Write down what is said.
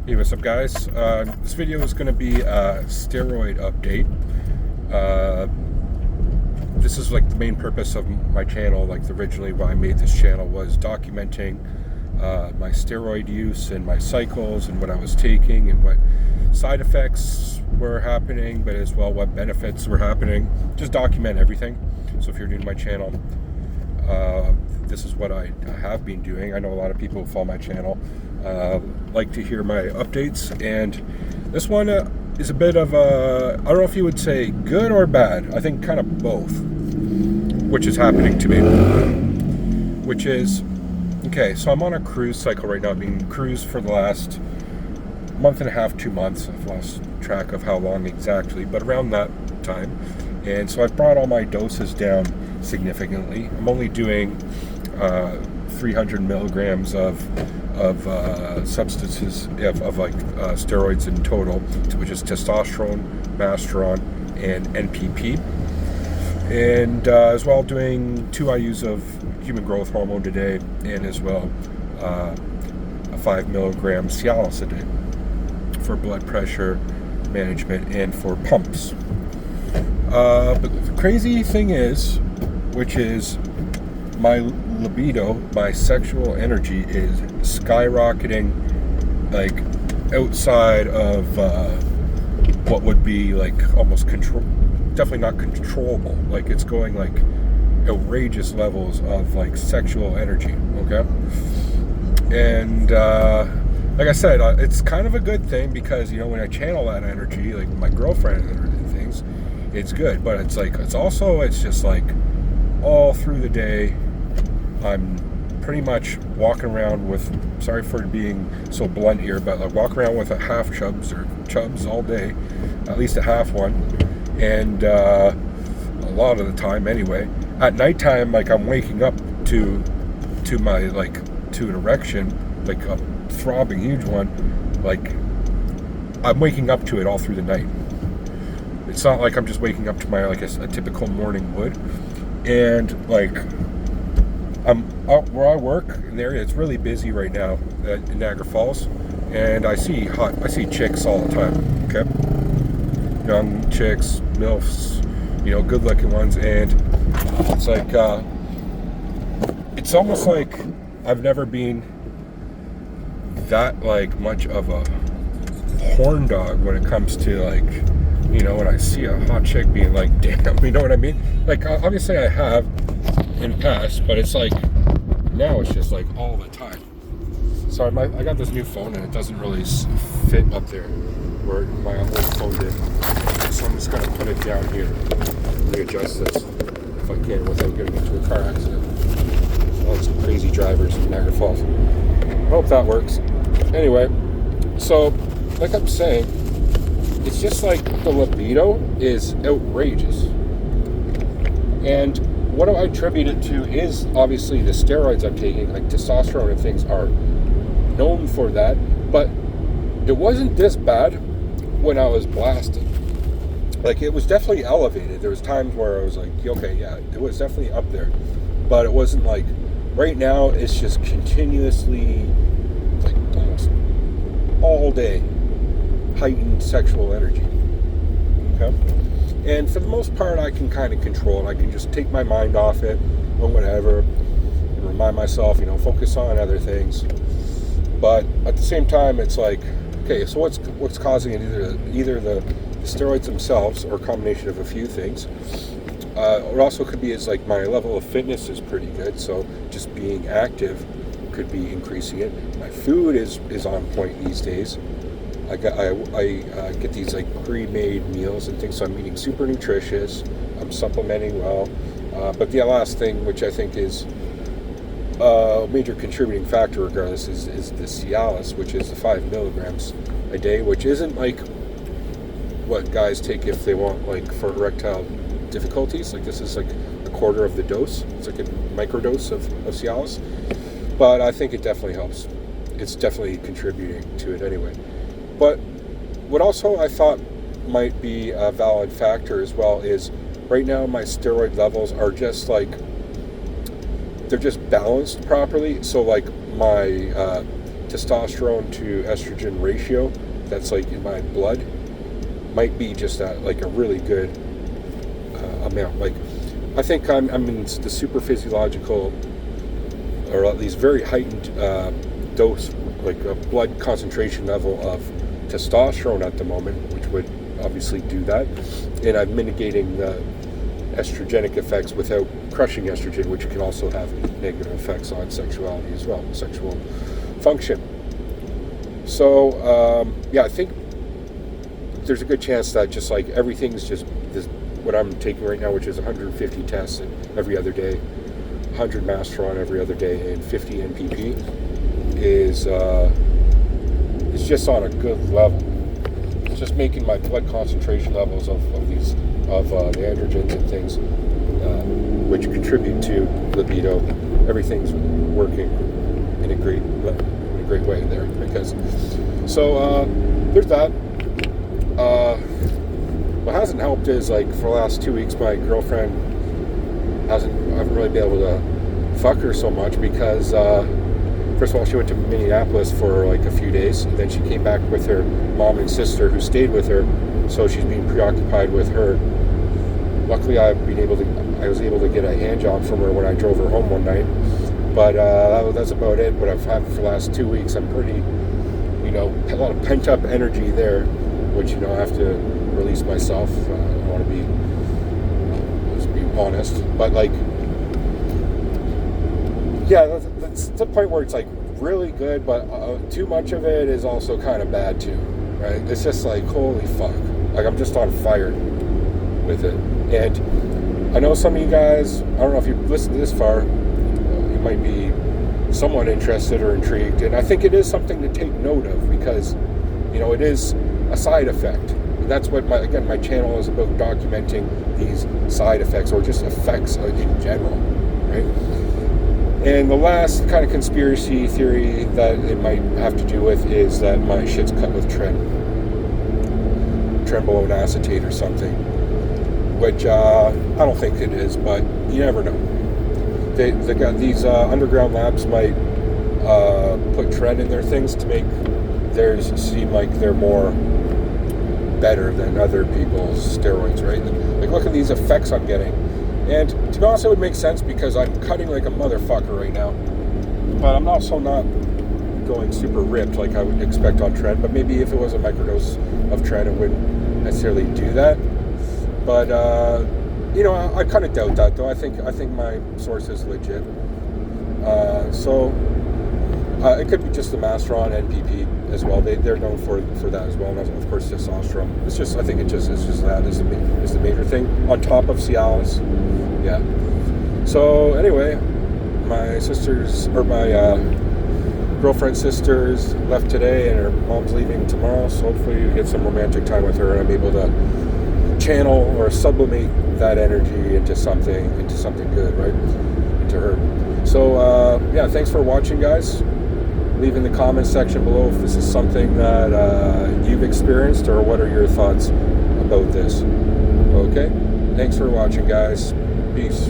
Hey, what's up, guys? This video is going to be a steroid update. Uh, this is like the main purpose of my channel. Like originally why I made this channel was documenting my steroid use and my cycles and what I was taking and what side effects were happening, but as well what benefits were happening. Just document everything. So if you're new to my channel, this is what I have been doing. I know a lot of people who follow my channel like to hear my updates, and this one is a bit of a, I don't know if you would say good or bad. I think kind of both, which is happening to me. Which is, okay, so I'm on a cruise cycle right now. I've been cruised for the last month and a half, 2 months. I've lost track of how long exactly, but around that time. And so I've brought all my doses down significantly. I'm only doing 300 milligrams of substances of steroids in total, which is testosterone, masteron, and NPP, and as well doing 2 IUs of human growth hormone today, and as well a 5 milligram Cialis a day for blood pressure management and for pumps. But the crazy thing is, which is my libido, my sexual energy is skyrocketing, like outside of what would be like almost definitely not controllable. Like it's going like outrageous levels of like sexual energy. Okay, and like I said, it's kind of a good thing because when I channel that energy, like my girlfriend and things, it's good. But it's like it's just like all through the day, I'm pretty much walking around with, sorry for being so blunt here, but I walk around with a half chubs or chubs all day, at least a half one, and a lot of the time anyway. At nighttime, like I'm waking up to my to an erection, like a throbbing huge one, like I'm waking up to it all through the night. It's not like I'm just waking up to my like a typical morning would. And like I'm out where I work in the area, it's really busy right now in Niagara Falls, and I see chicks all the time. Okay, young chicks, milfs, good looking ones, and it's like it's almost like I've never been that like much of a horn dog when it comes to like when I see a hot chick being like, damn, you know what I mean? Like, obviously I have in the past, but it's like, now it's just like all the time. So I got this new phone and it doesn't really fit up there where my old phone did. So I'm just gonna put it down here, readjust this if I can without getting into a car accident. All some crazy drivers in Niagara Falls. I hope that works. Anyway, so like I'm saying, it's just like the libido is outrageous. And what do I attribute it to is obviously the steroids I'm taking, like testosterone and things are known for that, but it wasn't this bad when I was blasted. Like it was definitely elevated. There was times where I was like, okay, yeah, it was definitely up there, but it wasn't like, right now it's just continuously, like almost all day, heightened sexual energy. Okay, and for the most part I can kind of control it. I can just take my mind off it or whatever and remind myself, focus on other things. But at the same time, it's like, okay, so what's causing it? Either the steroids themselves or a combination of a few things. It also could be is like my level of fitness is pretty good, so just being active could be increasing it. My food is on point these days. I get these like pre-made meals and things, so I'm eating super nutritious. I'm supplementing well, but the last thing, which I think is a major contributing factor, regardless, is the Cialis, which is the 5 milligrams a day, which isn't like what guys take if they want like for erectile difficulties. Like this is like a quarter of the dose. It's like a microdose of Cialis, but I think it definitely helps. It's definitely contributing to it anyway. But what also I thought might be a valid factor as well is right now my steroid levels are just like, they're just balanced properly. So like my testosterone to estrogen ratio that's like in my blood might be just like a really good amount. Like, I think I'm in the super physiological, or at least very heightened dose, like a blood concentration level of testosterone at the moment, which would obviously do that. And I'm mitigating the estrogenic effects without crushing estrogen, which can also have negative effects on sexuality as well, sexual function. So, I think there's a good chance that just like everything's just this, what I'm taking right now, which is 150 tests every other day, 100 Masteron every other day, and 50 NPP is just on a good level. It's just making my blood concentration levels of the androgens and things, which contribute to libido. Everything's working in a great way there. Because there's that. What hasn't helped is, like, for the last 2 weeks, my girlfriend I haven't really been able to fuck her so much because first of all, she went to Minneapolis for like a few days, and then she came back with her mom and sister who stayed with her, so she's been preoccupied with her. Luckily, I was able to get a hand job from her when I drove her home one night, but that's about it. But I've had for the last 2 weeks, I'm pretty, a lot of pent up energy there, which I have to release myself. I want to be, let's be honest, but like, yeah, that's the point where it's like really good, but too much of it is also kind of bad too, right? It's just like, holy fuck, like I'm just on fire with it. And I know some of you guys, I don't know if you've listened to this far, you might be somewhat interested or intrigued, and I think it is something to take note of because, it is a side effect. And that's what my channel is about, documenting these side effects or just effects in general, right? And the last kind of conspiracy theory that it might have to do with is that my shit's cut with trenbolone acetate or something, which I don't think it is, but you never know. They got these underground labs might put tren in their things to make theirs seem like they're more better than other people's steroids, right? Like, look at these effects I'm getting. And to be honest, it would make sense because I'm cutting like a motherfucker right now. But I'm also not going super ripped like I would expect on tren. But maybe if it was a microdose of tren, it wouldn't necessarily do that. But I kind of doubt that, though. I think my source is legit. It could be just the Masteron NPP as well. They're known for that as well, and of course testosterone. It's just, I think it's just that is the major thing on top of Cialis. Yeah. So anyway, my girlfriend's sisters left today, and her mom's leaving tomorrow. So hopefully you get some romantic time with her, and I'm able to channel or sublimate that energy into something good, right? Into her. So thanks for watching, guys. Leave in the comments section below if this is something that you've experienced, or what are your thoughts about this. Okay? Thanks for watching, guys. Peace.